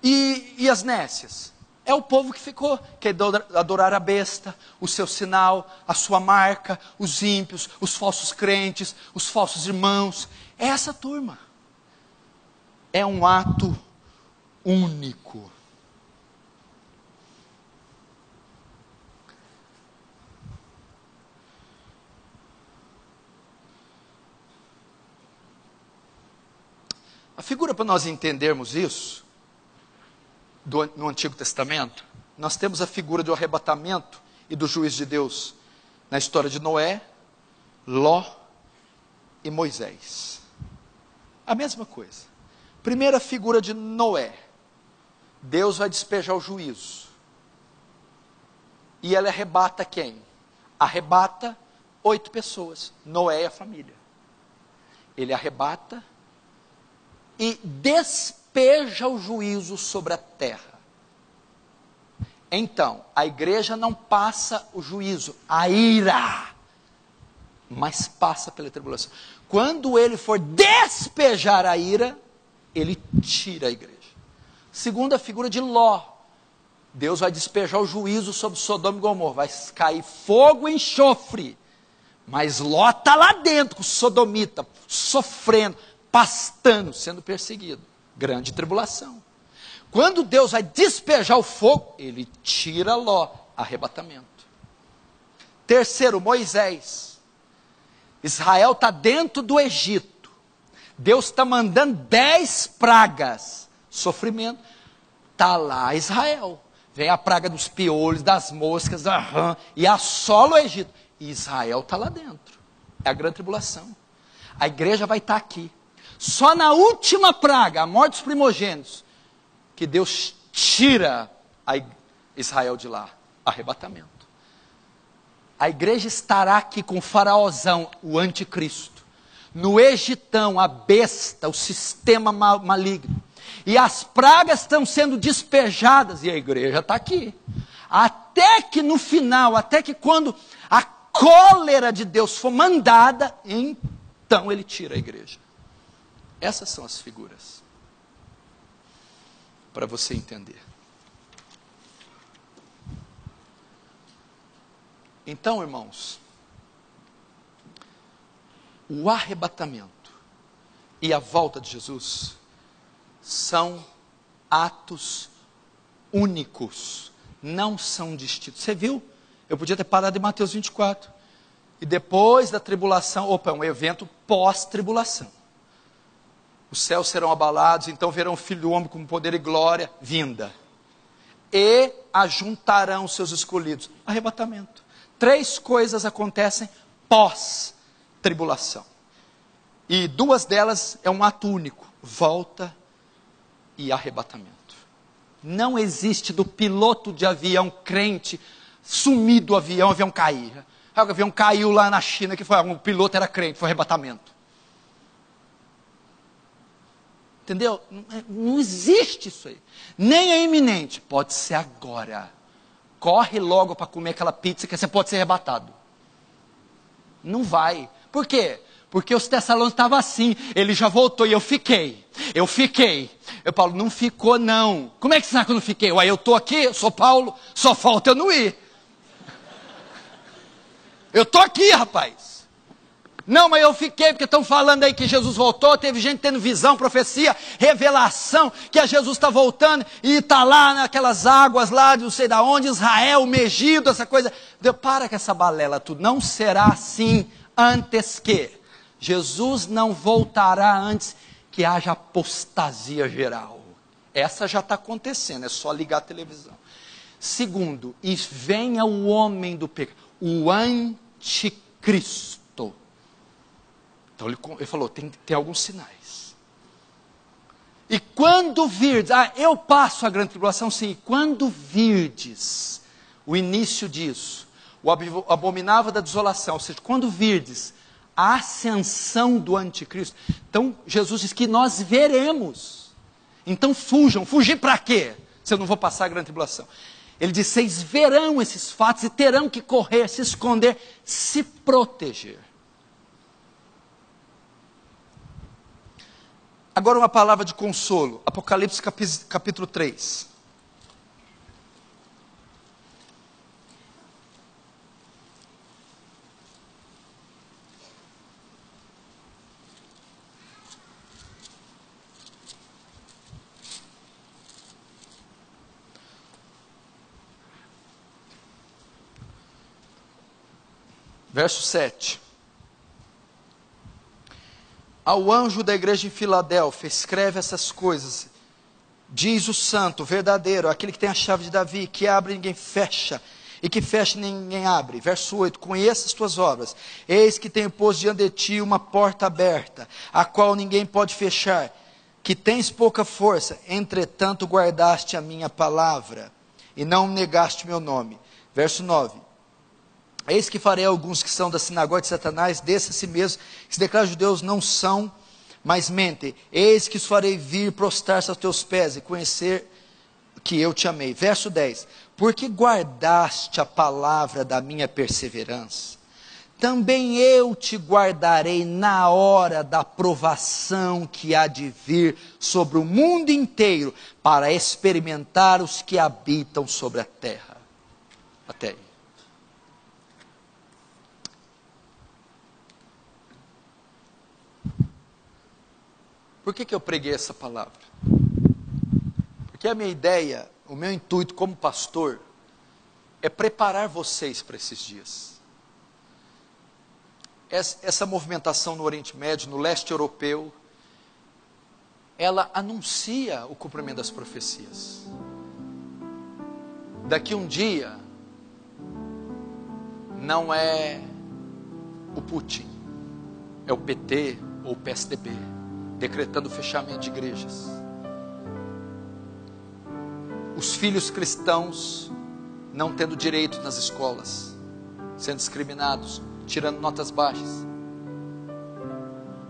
E as nécias? É o povo que ficou, que adorar a besta, o seu sinal, a sua marca, os ímpios, os falsos crentes, os falsos irmãos. É essa turma. É um ato único. A figura para nós entendermos isso, no Antigo Testamento, nós temos a figura do arrebatamento e do juízo de Deus na história de Noé, Ló e Moisés. A mesma coisa. Primeira figura de Noé. Deus vai despejar o juízo. E ele arrebata quem? Arrebata 8 pessoas. Noé e a família. Ele arrebata e despeja o juízo sobre a terra. Então, a igreja não passa o juízo, a ira, mas passa pela tribulação. Quando ele for despejar a ira, ele tira a igreja. Segunda figura de Ló. Deus vai despejar o juízo sobre Sodoma e Gomorra, vai cair fogo e enxofre. Mas Ló está lá dentro, com o sodomita, sofrendo, pastando, sendo perseguido. Grande tribulação. Quando Deus vai despejar o fogo, ele tira Ló, arrebatamento. Terceiro, Moisés. Israel está dentro do Egito. Deus está mandando 10 pragas, sofrimento. Está lá Israel. Vem a praga dos piolhos, das moscas, da rã, e assola o Egito. E Israel está lá dentro. É a grande tribulação. A igreja vai estar aqui. Só na última praga, a morte dos primogênitos, que Deus tira Israel de lá. Arrebatamento. A igreja estará aqui com o faraozão, o anticristo. No Egitão, a besta, o sistema maligno. E as pragas estão sendo despejadas e a igreja está aqui. Até que no final, até que quando a cólera de Deus for mandada, então ele tira a igreja. Essas são as figuras. Para você entender. Então, irmãos, o arrebatamento e a volta de Jesus são atos únicos, não são distintos. Você viu? Eu podia ter parado em Mateus 24. E depois da tribulação, é um evento pós-tribulação. Os céus serão abalados, então verão o Filho do Homem com poder e glória, vinda. E ajuntarão seus escolhidos. Arrebatamento. 3 coisas acontecem pós-tribulação. E 2 delas é um ato único. Volta e arrebatamento. Não existe do piloto de avião crente sumir do avião, o avião cair. O avião caiu lá na China, que foi, o piloto era crente, foi arrebatamento. Entendeu? Não existe isso aí. Nem é iminente. Pode ser agora. Corre logo para comer aquela pizza que você pode ser arrebatado. Não vai. Por quê? Porque os Tessalônicos estavam assim. Ele já voltou e eu fiquei. Eu, Paulo, não ficou não. Como é que você sabe que eu não fiquei? Ué, eu estou aqui, eu sou Paulo, só falta eu não ir. Eu estou aqui, rapaz. Não, mas eu fiquei, porque estão falando aí que Jesus voltou, teve gente tendo visão, profecia, revelação, que Jesus está voltando, e está lá naquelas águas lá, de não sei de onde, Israel, Megido, essa coisa. Deus, para com essa balela tudo, não será assim antes que Jesus não voltará antes que haja apostasia geral. Essa já está acontecendo, é só ligar a televisão. Segundo, e venha o homem do pecado, o anticristo. Então ele falou, tem alguns sinais. E quando virdes, eu passo a grande tribulação, sim, e quando virdes o início disso, o abominável da desolação, ou seja, quando virdes a ascensão do anticristo, então Jesus diz que nós veremos. Então fujam, fugir para quê? Se eu não vou passar a grande tribulação. Ele diz, vocês verão esses fatos e terão que correr, se esconder, se proteger. Agora uma palavra de consolo, Apocalipse capítulo 3. Verso 7. Ao anjo da igreja em Filadélfia, escreve essas coisas. Diz o santo, verdadeiro, aquele que tem a chave de Davi, que abre e ninguém fecha, e que fecha e ninguém abre. Verso 8. Conheça as tuas obras. Eis que tenho posto diante de ti uma porta aberta, a qual ninguém pode fechar. Que tens pouca força, entretanto guardaste a minha palavra, e não negaste meu nome. Verso 9. Eis que farei alguns que são da sinagoga de Satanás, desses a si mesmos, que se declaram judeus, não são, mas mentem. Eis que os farei vir prostrar-se aos teus pés e conhecer que eu te amei. Verso 10. Porque guardaste a palavra da minha perseverança, também eu te guardarei na hora da provação que há de vir sobre o mundo inteiro, para experimentar os que habitam sobre a terra. Até aí. Por que eu preguei essa palavra? Porque a minha ideia, o meu intuito como pastor, é preparar vocês para esses dias. Essa movimentação no Oriente Médio, no leste europeu, ela anuncia o cumprimento das profecias. Daqui um dia, não é o Putin, é o PT ou o PSDB, decretando o fechamento de igrejas. Os filhos cristãos não tendo direito nas escolas, sendo discriminados, tirando notas baixas.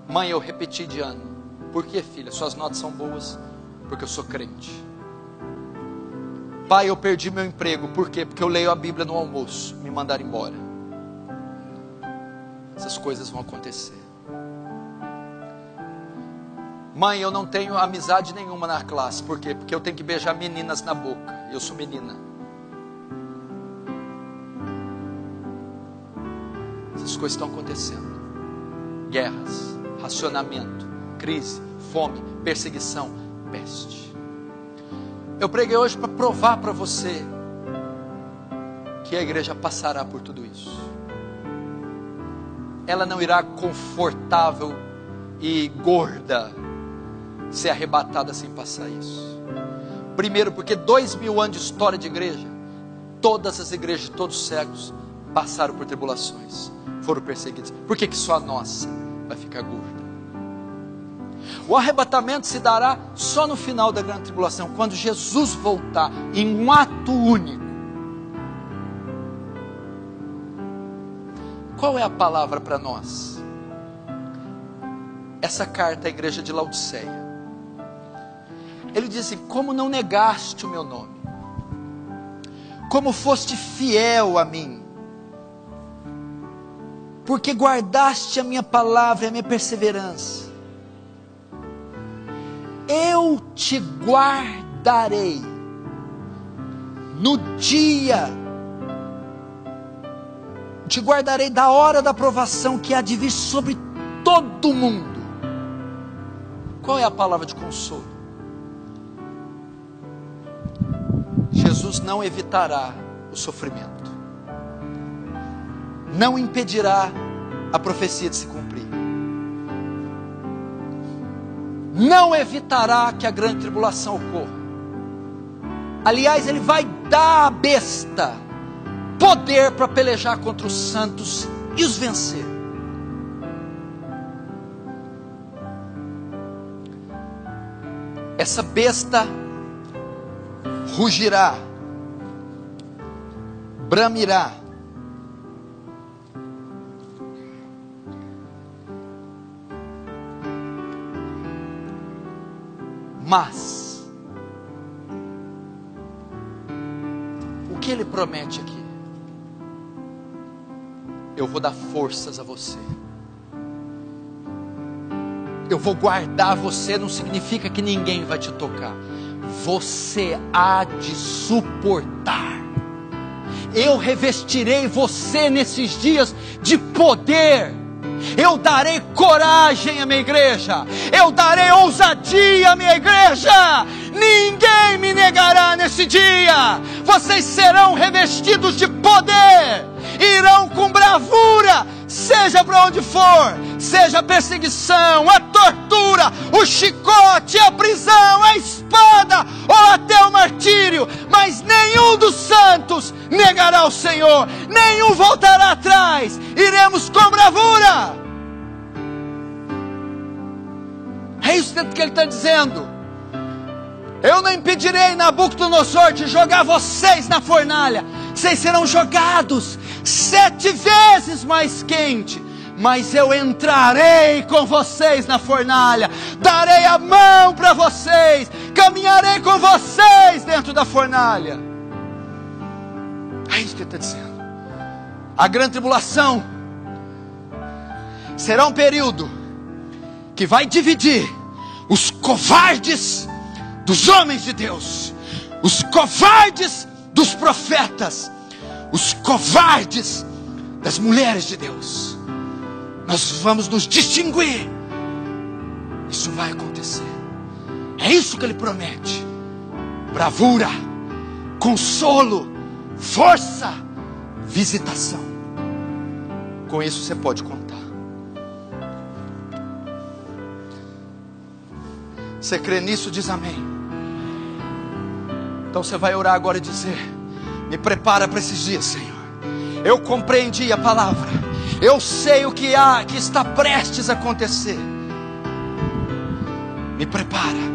Mãe, eu repeti de ano. Por que, filha? Suas notas são boas? Porque eu sou crente. Pai, eu perdi meu emprego. Por quê? Porque eu leio a Bíblia no almoço. Me mandaram embora. Essas coisas vão acontecer. Mãe, eu não tenho amizade nenhuma na classe. Por quê? Porque eu tenho que beijar meninas na boca. Eu sou menina. Essas coisas estão acontecendo. Guerras, racionamento, crise, fome, perseguição, peste. Eu preguei hoje para provar para você que a igreja passará por tudo isso. Ela não irá confortável e gorda ser arrebatada sem passar isso. Primeiro, porque 2000 anos de história de igreja, todas as igrejas de todos os séculos passaram por tribulações, foram perseguidas. Por que só a nossa vai ficar gorda? O arrebatamento se dará só no final da grande tribulação, quando Jesus voltar em um ato único. Qual é a palavra para nós? Essa carta à igreja de Laodiceia. Ele diz assim: como não negaste o meu nome, como foste fiel a mim, porque guardaste a minha palavra e a minha perseverança, eu te guardarei no dia, te guardarei da hora da provação que há de vir sobre todo mundo. Qual é a palavra de consolo? Jesus não evitará o sofrimento, não impedirá a profecia de se cumprir. não evitará que a grande tribulação ocorra. Aliás, ele vai dar à besta poder para pelejar contra os santos e os vencer. Essa besta rugirá, bramirá, mas o que ele promete aqui? Eu vou dar forças a você. Eu vou guardar você, não significa que ninguém vai te tocar. Você há de suportar. Eu revestirei você nesses dias de poder. Eu darei coragem à minha igreja. Eu darei ousadia à minha igreja. Ninguém me negará nesse dia. Vocês serão revestidos de poder. Irão com bravura, seja para onde for, seja a perseguição, a tortura, o chicote, a prisão, a espada ou até o martírio, mas nenhum dos santos negará o Senhor, nenhum voltará atrás, iremos com bravura. É isso que ele está dizendo. Eu não impedirei Nabucodonosor de jogar vocês na fornalha. Vocês serão jogados 7 vezes mais quente. Mas eu entrarei com vocês na fornalha. Darei a mão para vocês. Caminharei com vocês dentro da fornalha. É isso que ele está dizendo. A grande tribulação será um período que vai dividir os covardes dos homens de Deus, os covardes dos profetas, os covardes das mulheres de Deus. Nós vamos nos distinguir. Isso vai acontecer. É isso que ele promete: bravura, consolo, força, visitação. Com isso você pode contar. Você crê nisso? Diz amém. Então você vai orar agora e dizer: me prepara para esses dias, Senhor. Eu compreendi a palavra. Eu sei o que está prestes a acontecer. Me prepara.